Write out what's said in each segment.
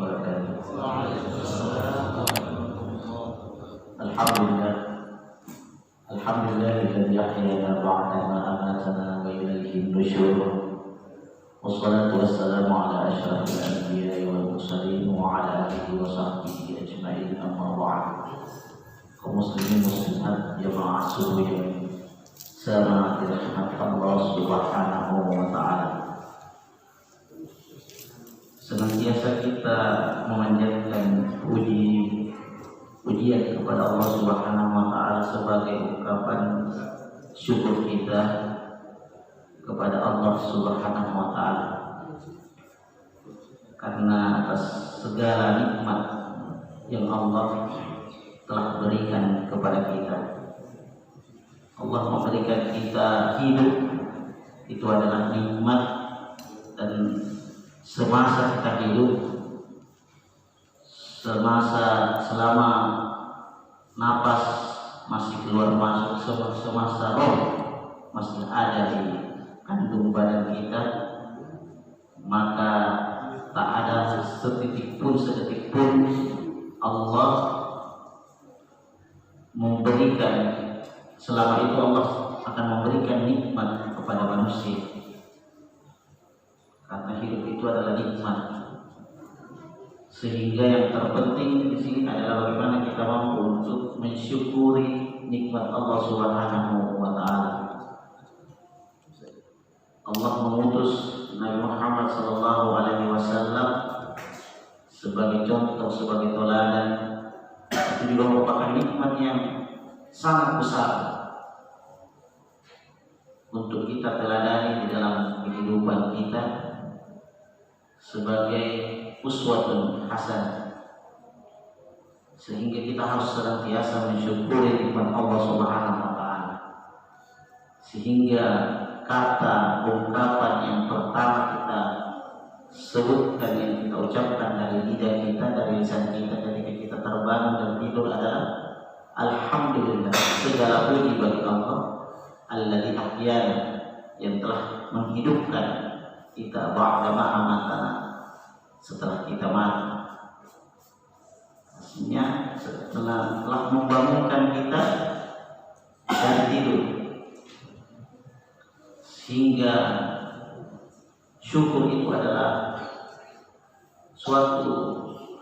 wabarakatuh. Alhamdulillah. Alhamdulillahilladzi ahyana ba'da ma amatana wa ilaihi nusyur. Wassalatu wassalamu ala asyrafil anbiya'i wal mursalin wa ala alihi wa sahbihi ajma'in, amma ba'd. Kaum muslimin muslimat jamaah subuh yang sama dirahmati Allah Subhanahu wa ta'ala. Senantiasa kita memanjatkan pujian kepada Allah Subhanahu wa ta'ala sebagai ungkapan syukur kita kepada Allah Subhanahu wa ta'ala karena atas segala nikmat yang Allah telah berikan kepada kita. Allah memberikan kita hidup, itu adalah nikmat, dan semasa kita hidup, selama napas masih keluar masuk, semasa roh masih ada di kandung badan kita, maka tak ada sedetik pun Allah memberikan, selama itu Allah akan memberikan nikmat kepada manusia, karena hidup itu adalah nikmat. Sehingga yang terpenting di sini adalah bagaimana kita mampu untuk mensyukuri nikmat Allah Subhanahu wa ta'ala. Allah mengutus Nabi Muhammad sallallahu alaihi wasallam sebagai contoh, sebagai teladan. Itu juga merupakan nikmat yang sangat besar untuk kita teladani di dalam kehidupan kita sebagai uswatun hasanah, sehingga kita harus senantiasa mensyukuri nikmat Allah Subhanahu wa ta'ala. Sehingga kata ungkapan yang pertama kita sebutkan, yang kita ucapkan dari lidah kita, dari lisan kita ketika kita terbangun dan tidur adalah alhamdulillah, segala puji bagi Allah alladzi ahyana, yang telah menghidupkan kita ba'da ma amatana, setelah kita mati. Maksudnya telah membangunkan kita dari tidur, sehingga syukur itu adalah suatu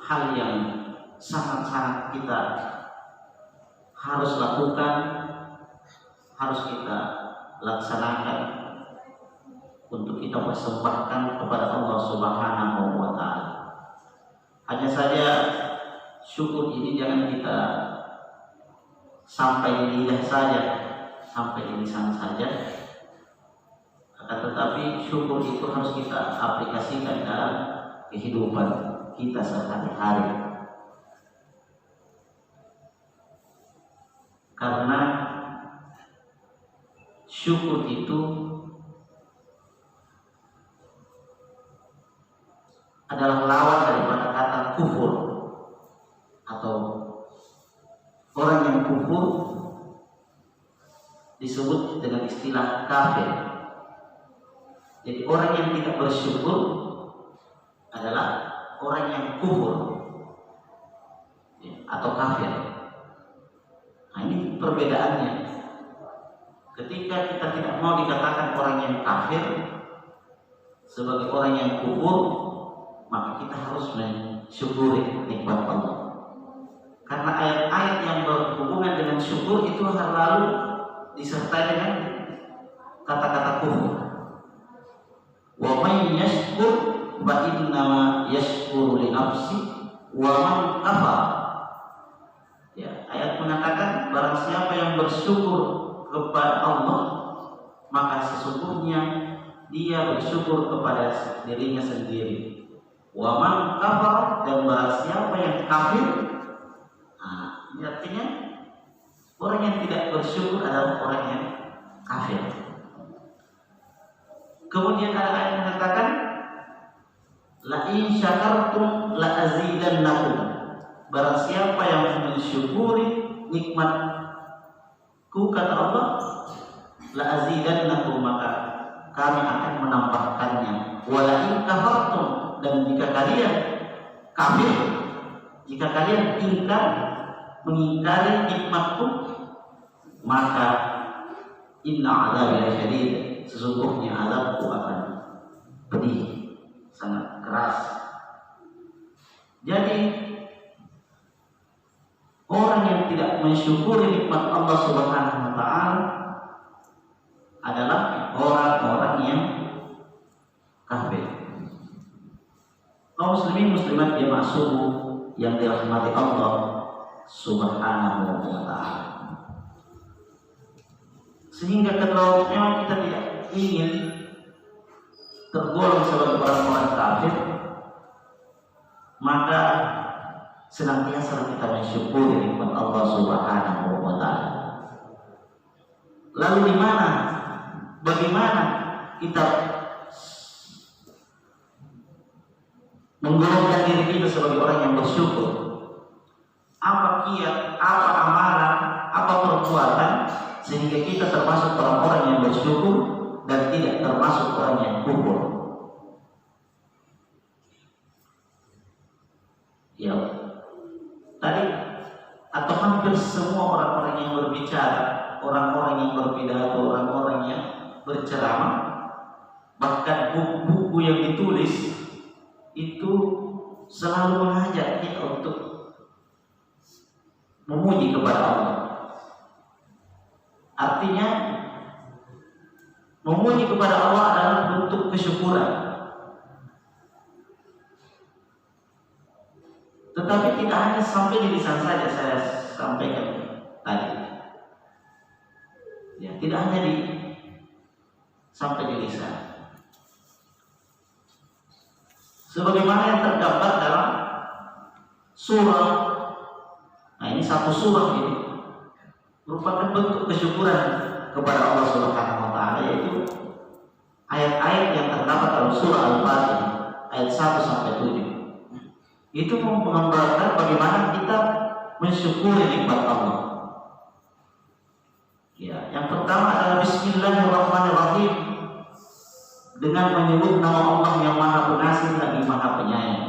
hal yang sangat-sangat kita harus lakukan, harus kita laksanakan untuk kita persembahkan kepada Allah Subhanahu wa ta'ala. Hanya saja syukur ini jangan kita sampai di lidah saja, sampai di lisan saja, akan tetapi syukur itu harus kita aplikasikan dalam kehidupan kita sehari-hari. Karena syukur itu adalah lawan daripada kata kufur, atau orang yang kufur disebut dengan istilah kafir. Jadi orang yang tidak bersyukur adalah orang yang kufur atau kafir. Nah, ini perbedaannya. Ketika kita tidak mau dikatakan orang yang kafir sebagai orang yang kufur, maka kita harus mensyukuri nikmat Allah. Karena ayat-ayat yang berhubungan dengan syukur itu selalu disertai dengan kata-kata kufur. Wa may yashkur fa innama yashkuru li nafsi wa man kafar. Ya, ayat mengatakan barang siapa yang bersyukur kepada Allah, maka sesungguhnya dia bersyukur kepada dirinya sendiri. Wa man kafar, dan barang siapa yang kafir, nah, ini artinya orang yang tidak bersyukur adalah orang yang kafir. Kemudian ada ayat yang mengatakan la in syakartum la azidannakum, barang siapa yang mensyukuri nikmatku, kata Allah, la azidannakum, maka kami akan menambahkannya. Wa la in kafartum, dan jika kalian kafir, jika kalian ingkar mengingkari nikmatku, maka inna adzabi lasyadid, sesungguhnya azabku akan pedih, sangat keras. Jadi orang yang tidak mensyukuri nikmat Allah Subhanahu wa taala adalah orang-orang yang kafir. Kaum muslimin muslimat jamaah subuh yang dirahmati Allah Subhanahu wa taala. Sehingga kalau memang kita tidak ingin tergolong sebagai orang-orang kafir, maka senantiasa kita mensyukuri nikmat Allah Subhanahu wa taala. Lalu bagaimana kita menggolongkan diri kita sebagai orang yang bersyukur? Apa kiat, apa amalan, apa perbuatan sehingga kita termasuk orang-orang yang bersyukur dan tidak termasuk orang yang kufur? Ya, tadi atau hampir semua orang-orang yang berbicara, orang-orang yang berpidato, orang-orang yang berceramah, bahkan buku-buku yang ditulis itu selalu mengajak kita untuk memuji kepada Allah. Artinya memuji kepada Allah adalah bentuk kesyukuran. Tetapi tidak hanya sampai di lisan saja, saya sampaikan tadi. Ya, tidak hanya sampai di lisan. Sebagaimana yang terdapat dalam surah, nah ini satu surah ini merupakan bentuk kesyukuran kepada Allah Subhanahu wa taala, yaitu ayat-ayat yang terdapat dalam surah Al-Fatihah ayat 1 sampai 7. Itu menggambarkan bagaimana kita mensyukuri nikmat Allah. Ya, yang pertama adalah Bismillahirrahmanirrahim, dengan menyebut nama Allah yang Maha Pengasih lagi Maha Penyayang.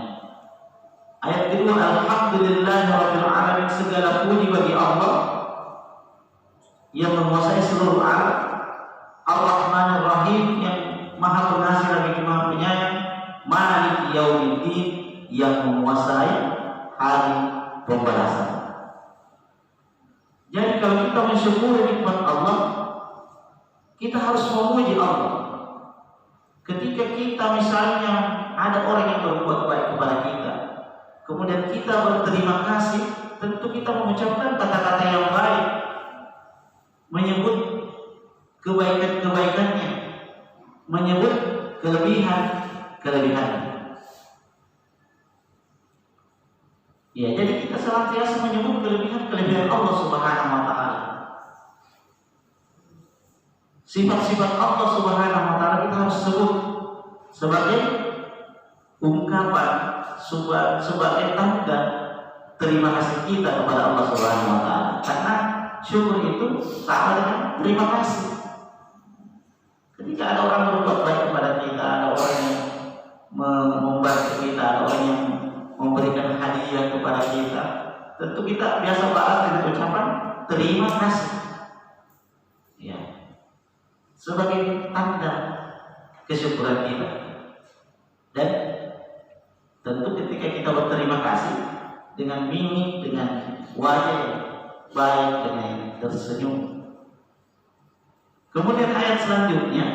Ayat kedua, Alhamdulillahirabbil alamin, segala puji bagi Allah yang menguasai seluruh alam. Ar-Rahmanir Rahim, yang Maha Pengasih lagi Maha Penyayang. Maliki Yaumiddin, yang menguasai hari pembalasan. Jadi kalau kita mensyukuri nikmat Allah, kita harus memuji Allah. Ketika kita misalnya ada orang yang berbuat baik kepada kita, kemudian kita berterima kasih, tentu kita mengucapkan kata-kata yang baik, menyebut kebaikan-kebaikannya, menyebut kelebihan-kelebihannya. Ya, jadi kita senantiasa menyebut kelebihan-kelebihan Allah Subhanahu wa taala. Sifat-sifat Allah Subhanahu wa taala kita harus sebut sebagai ungkapan, sebagai tanda terima kasih kita kepada Allah Subhanahu wa taala. Karena syukur itu sama dengan terima kasih. Ketika ada orang berbuat baik kepada kita, ada orang yang membantu kita, ada orang yang memberikan hadiah kepada kita, tentu kita biasa balas dengan ucapan terima kasih. Ya, sebagai tanda kesyukuran kita. Dan tentu ketika kita berterima kasih dengan mimik, dengan wajah baik, dengan tersenyum. Kemudian ayat selanjutnya,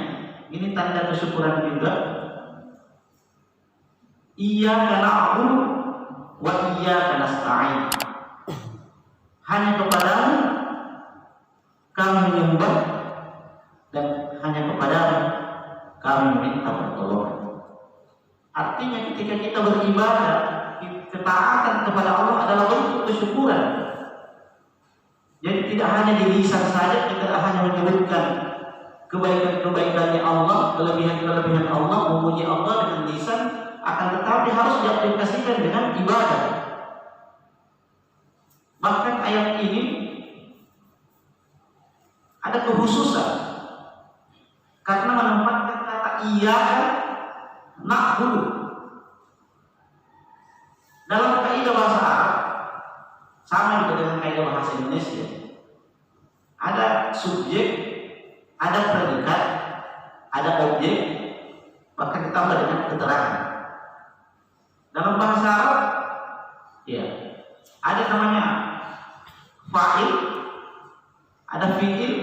ini tanda kesyukuran juga. Iyyaka na'budu wa iyyaka nasta'in. Hanya kepadamu kami menyembah dan hanya kepadamu kami meminta pertolongan. Artinya ketika kita beribadah, ketaatan kepada Allah adalah bentuk kesyukuran. Jadi tidak hanya di lisan saja kita hanya menyebutkan kebaikan-kebaikannya Allah, kelebihan-kelebihan Allah, memuji Allah dengan lisan, akan tetapi harus diaplikasikan dengan ibadah. Bahkan ayat ini ada kekhususan karena menempatkan kata iyyaka na'budu, ada objek, maka ditambah dengan keterangan. Dalam bahasa Arab, ya, ada namanya fa'il, ada fi'il,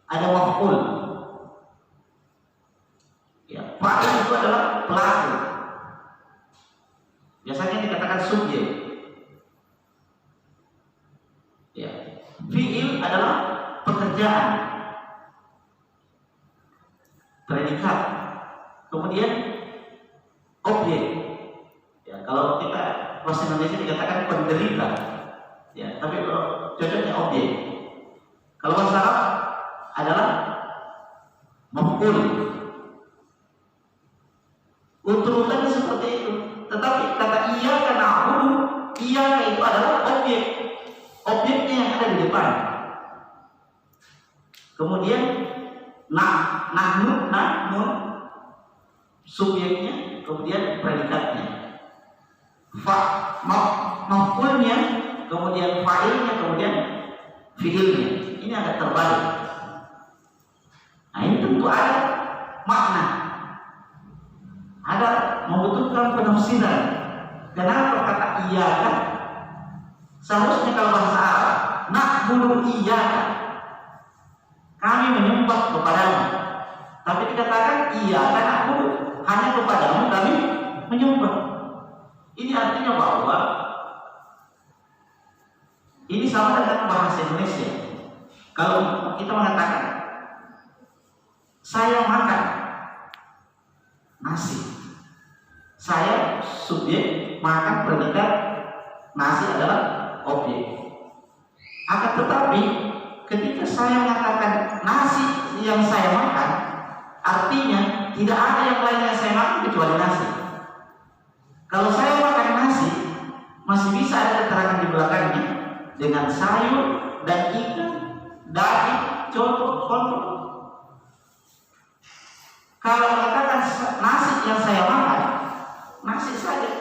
ada maf'ul. Ya, fa'il itu adalah pelaku. Biasanya dikatakan subjek. Ya, fi'il adalah pekerjaan, predikat. Kemudian objek. Ya, kalau kita bahasa Indonesia dikatakan penderita. Ya, tapi kalau cocoknya objek. Kalau bahasa Arab adalah maf'ul. Urutannya seperti itu. Tetapi kata iyyaka na'budu, iyyaka itu adalah objek. Objeknya yang ada di depan. Kemudian nahnu subjeknya, kemudian predikatnya. Maf'ulnya, kemudian fa'ilnya, kemudian fi'ilnya. Ini agak terbalik. Nah, ini tentu ada makna, ada membutuhkan penafsiran. Kenapa kata iyyaka? Seharusnya kalau bahasa Arab, na'budu iyyaka, kami menyembah kepadamu. Tapi dikatakan iyyaka na'budu, hanya kepadamu kami menyembah. Ini artinya bahwa ini sama dengan bahasa Indonesia. Kalau kita mengatakan saya makan nasi, saya subjek, makan predikat, nasi adalah objek. Akan tetapi ketika saya mengatakan nasi yang saya makan, artinya tidak ada yang lain yang saya makan kecuali nasi. Kalau saya makan nasi, masih bisa ada keterangan di belakangnya dengan sayur dan ikan, daging, contoh. Kalau mengatakan nasi yang saya makan, nasi saja.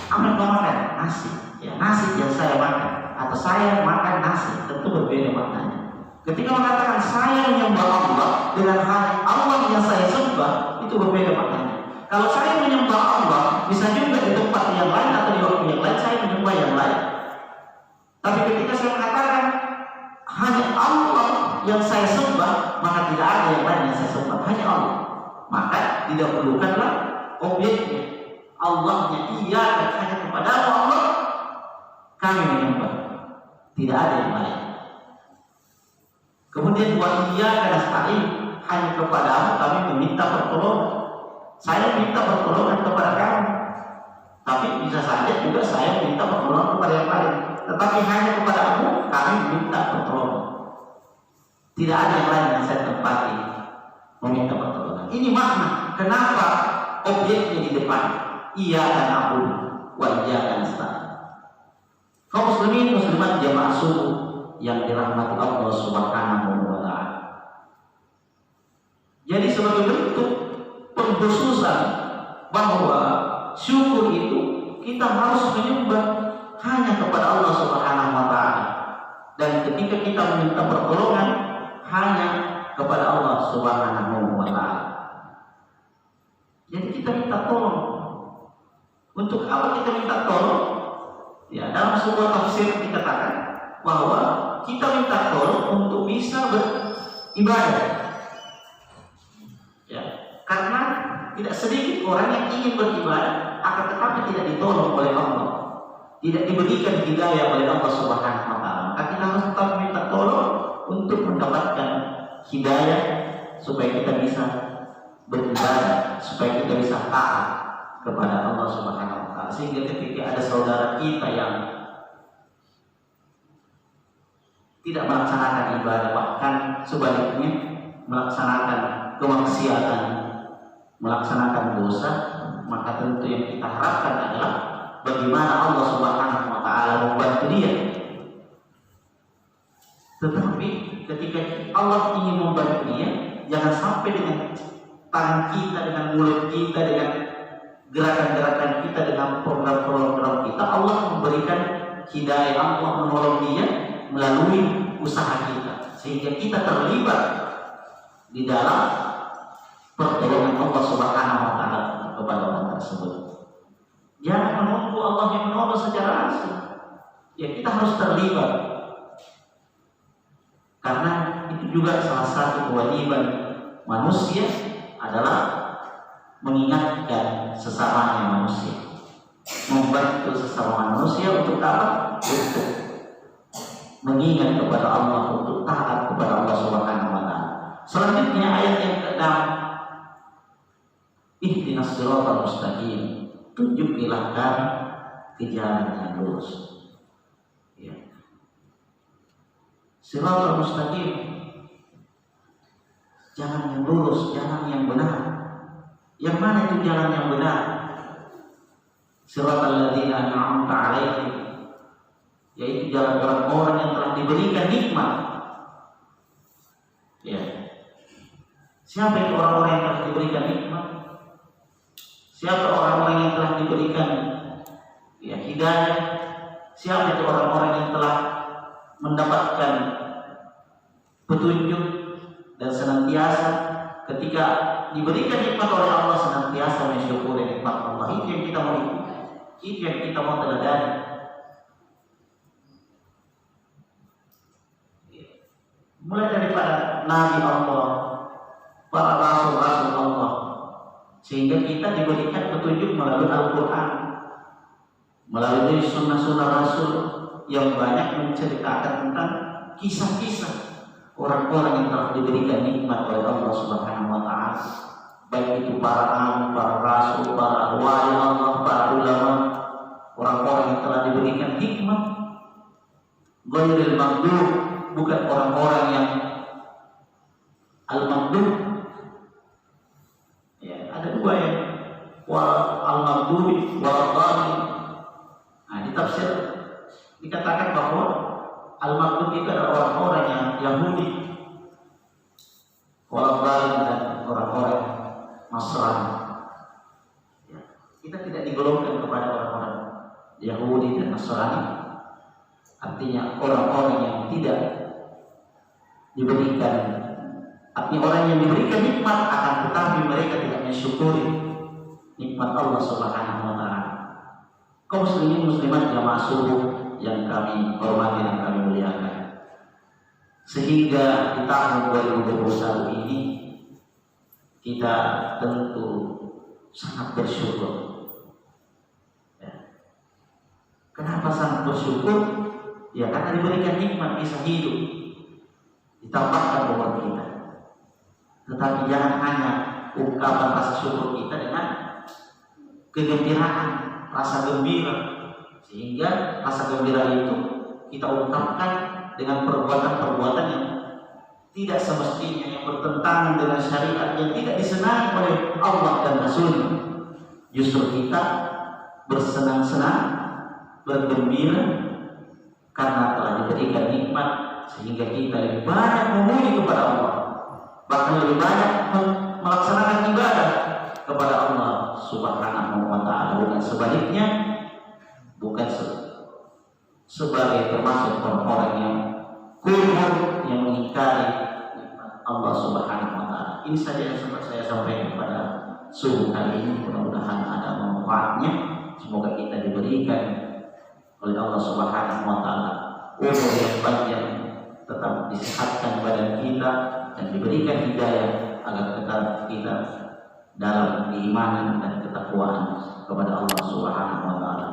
Apa yang kau makan? Nasi. Ya, nasi yang saya makan atau saya makan nasi, tentu berbeda maknanya. Ketika mengatakan saya menyembah Allah dengan hanya Allah yang saya sembah, itu berbeda maknanya. Kalau saya menyembah Allah, bisa juga di tempat yang lain atau di waktu yang lain saya menyembah yang lain. Tapi ketika saya mengatakan hanya Allah yang saya sembah, maka tidak ada yang lain yang saya sembah, hanya Allah. Maka tidak perlukanlah objeknya. Allahnya iya, hanya kepada Allah kami menyembah, tidak ada yang lain. Kemudian wa iyyaka nasta'in, hanya kepadamu kami meminta pertolongan. Saya minta pertolongan kepada kamu, tapi bisa saja juga saya minta pertolongan kepada yang lain. Tetapi hanya kepadamu kami minta pertolongan. Tidak ada yang lain yang saya tempati meminta pertolongan. Ini makna kenapa objeknya di depan. Iyyaka na'budu wa iyyaka nasta'in. Kaum muslimin muslimat jamaah subuh yang dirahmati Allah Subhanahu wa ta'ala. Jadi sebagai bentuk pengkhususan bahwa syukur itu kita harus menyembah hanya kepada Allah Subhanahu wa ta'ala. Dan ketika kita meminta pertolongan hanya kepada Allah Subhanahu wa ta'ala. Jadi kita minta tolong. Untuk apa kita minta tolong? Ya, dalam sebuah tafsir dikatakan bahwa kita minta tolong untuk bisa beribadah. Ya, karena tidak sedikit orang yang ingin beribadah akan tetapi tidak ditolong oleh Allah, tidak diberikan hidayah oleh Allah Subhanahu wa ta'ala. Maka kita harus tetap minta tolong untuk mendapatkan hidayah supaya kita bisa beribadah, supaya kita bisa taat kepada Allah Subhanahu wa ta'ala. Sehingga ketika ada saudara kita yang tidak melaksanakan ibadah, bahkan sebaliknya melaksanakan kemaksiatan, melaksanakan dosa, maka tentu yang kita harapkan adalah bagaimana Allah Subhanahu wa ta'ala membantu dia. Tetapi ketika Allah ingin membantu dia, jangan sampai dengan tangan kita, dengan mulut kita, dengan gerakan-gerakan kita, dengan program-program kita, Allah memberikan hidayah, Allah menolong dia melalui usaha kita, sehingga kita terlibat di dalam pertolongan Allah Subhanahu wa taala kepada orang tersebut. Jangan menunggu Allah yang menolong secara langsung. Ya, kita harus terlibat. Karena itu juga salah satu kewajiban manusia adalah mengingatkan sesamanya manusia, membantu sesama manusia untuk apa? Untuk mengingat kepada Allah, untuk taat kepada Allah Subhanahu wa taala. Selanjutnya ayat yang ke-6, ihdinas siratal mustaqim, tunjukilah kami ke jalan yang lurus. Ya. Siratal mustaqim, jalan yang lurus, jalan yang benar. Yang mana itu jalan yang benar? Siratal ladzina an'amta 'alaihim, yaitu jalan orang-orang yang telah diberikan nikmat. Ya. Siapa itu orang-orang yang telah diberikan nikmat? Siapa orang-orang yang telah diberikan hidayah? Siapa itu orang-orang yang telah mendapatkan petunjuk dan senantiasa ketika diberikan nikmat oleh Allah senantiasa mensyukuri nikmat Allah? Itu yang kita mau ikuti, itu yang kita mau teladani. Mulai daripada Nabi Allah, para rasul-rasul Allah, sehingga kita diberikan petunjuk melalui Al-Quran, melalui sunnah-sunnah Rasul yang banyak menceritakan tentang kisah-kisah orang-orang yang telah diberikan nikmat oleh Allah Subhanahu wa taala, baik itu para nabi, para rasul, para wali Allah, para ulama, orang-orang yang telah diberikan hikmah. Ghairil maghdub, bukan orang-orang yang al-maghdub. Ya, ada dua ya, al-maghdubi wal dhalin. Nah, di tafsir dikatakan bahwa al-maghdub itu adalah orang-orang yang Yahudi, wal dhalin dan orang-orang Nasrani. Ya, kita tidak digolongkan kepada orang-orang Yahudi dan Nasrani. Artinya orang-orang yang tidak diberikan, artinya orang yang diberikan nikmat akan tetapi mereka tidak mensyukuri nikmat Allah Subhanahu wa taala. Kaum muslimin muslimat jamaah subuh yang kami hormati dan kami muliakan, sehingga di tahun 2021 ini kita tentu sangat bersyukur. Ya. Kenapa sangat bersyukur? Ya, karena diberikan nikmat bisa hidup, ditambahkan umur kita. Tetapi jangan hanya ungkapan rasa syukur kita dengan kegembiraan, rasa gembira, sehingga rasa gembira itu kita ungkapkan dengan perbuatan-perbuatan yang tidak semestinya, yang bertentangan dengan syariat, yang tidak disenangi oleh Allah dan Rasul-Nya. Justru kita bersenang-senang, bergembira karena telah diberikan nikmat, sehingga kita lebih banyak memuji kepada Allah, bahkan lebih banyak melaksanakan ibadah kepada Allah Subhanahu wa taala. Bukan sebaliknya, bukan sebagai termasuk orang-orang yang kufur, yang mengingkari nikmat Allah Subhanahu wa taala. Ini saja yang sempat saya sampaikan pada subuh kali ini. Mudah-mudahan ada manfaatnya. Semoga kita diberikan oleh Allah Subhanahu wa taala umur yang panjang, tetap disehatkan badan kita dan diberikan hidayah agar tetap kita dalam keimanan dan ketakwaan kepada Allah Subhanahu wa taala.